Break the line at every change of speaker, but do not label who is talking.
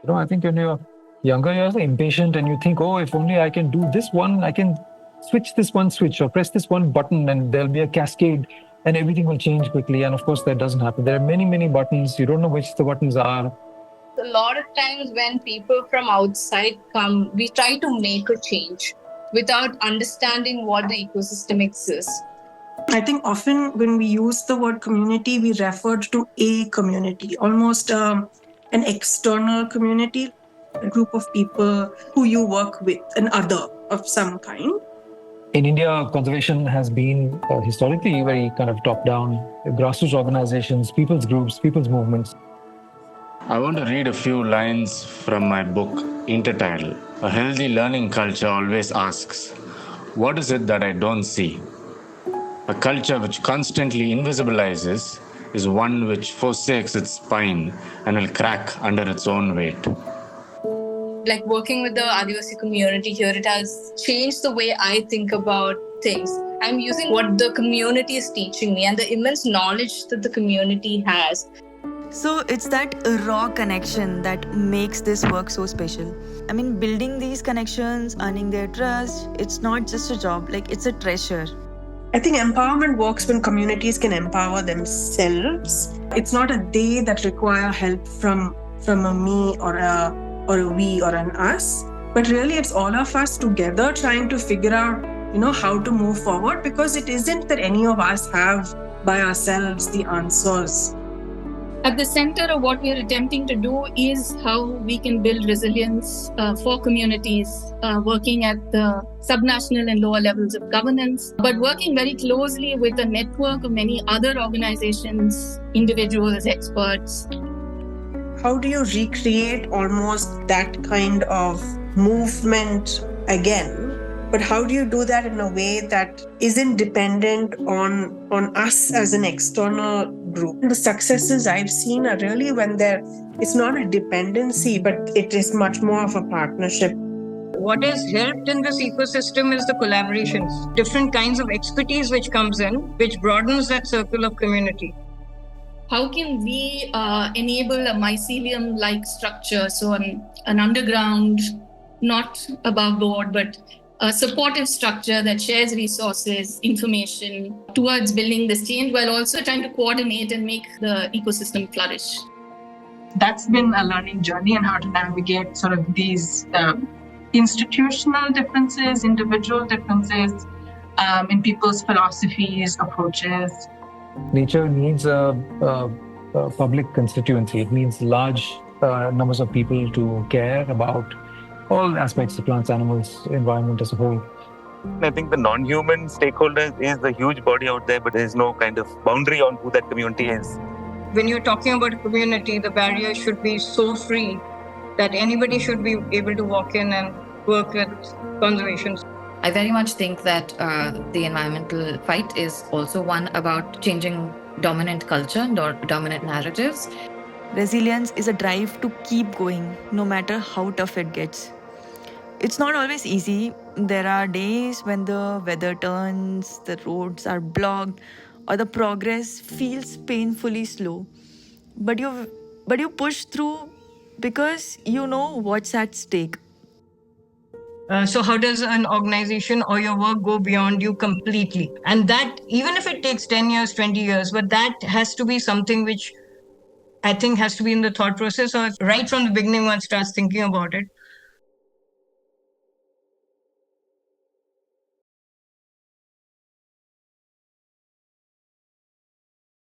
I think when you're younger, you're also impatient and you think, oh, if only I can do this one, I can switch this one switch or press this one button and there'll be a cascade and everything will change quickly. And of course, that doesn't happen. There are many, many buttons. You don't know which the buttons are.
A lot of times when people from outside come, we try to make a change without understanding what the ecosystem exists.
I think often when we use the word community, we refer to a community, almost an external community, a group of people who you work with, an other of some kind.
In India, conservation has been historically very kind of top-down, grassroots organizations, people's groups, people's movements.
I want to read a few lines from my book, Intertidal. A healthy learning culture always asks, what is it that I don't see? A culture which constantly invisibilizes is one which forsakes its spine and will crack under its own weight.
Like working with the Adivasi community here, it has changed the way I think about things. I'm using what the community is teaching me and the immense knowledge that the community has.
So it's that raw connection that makes this work so special. I mean, building these connections, earning their trust, it's not just a job, like it's a treasure.
I think empowerment works when communities can empower themselves. It's not a they that require help from a me or a we or an us, but really it's all of us together trying to figure out, how to move forward, because it isn't that any of us have by ourselves the answers.
At the center of what we are attempting to do is how we can build resilience for communities, working at the subnational and lower levels of governance, but working very closely with a network of many other organizations, individuals, experts.
How do you recreate almost that kind of movement again? But how do you do that in a way that isn't dependent on us as an external group? The successes I've seen are really when it's not a dependency, but it is much more of a partnership.
What has helped in this ecosystem is the collaborations, different kinds of expertise which comes in, which broadens that circle of community.
How can we enable a mycelium-like structure, so an underground, not above board, but a supportive structure that shares resources, information towards building this change while also trying to coordinate and make the ecosystem flourish?
That's been a learning journey and how to navigate sort of these institutional differences, individual differences in people's philosophies, approaches.
Nature needs a public constituency. It needs large numbers of people to care about all aspects of plants, animals, environment as a whole.
I think the non-human stakeholders is the huge body out there, but there is no kind of boundary on who that community is.
When you're talking about a community, the barrier should be so free that anybody should be able to walk in and work with conservation.
I very much think that the environmental fight is also one about changing dominant culture or dominant narratives.
Resilience is a drive to keep going, no matter how tough it gets. It's not always easy. There are days when the weather turns, the roads are blocked, or the progress feels painfully slow. But you push through because you know what's at stake.
So how does an organization or your work go beyond you completely? And that, even if it takes 10 years, 20 years, but that has to be something which I think has to be in the thought process, or right from the beginning one starts thinking about it.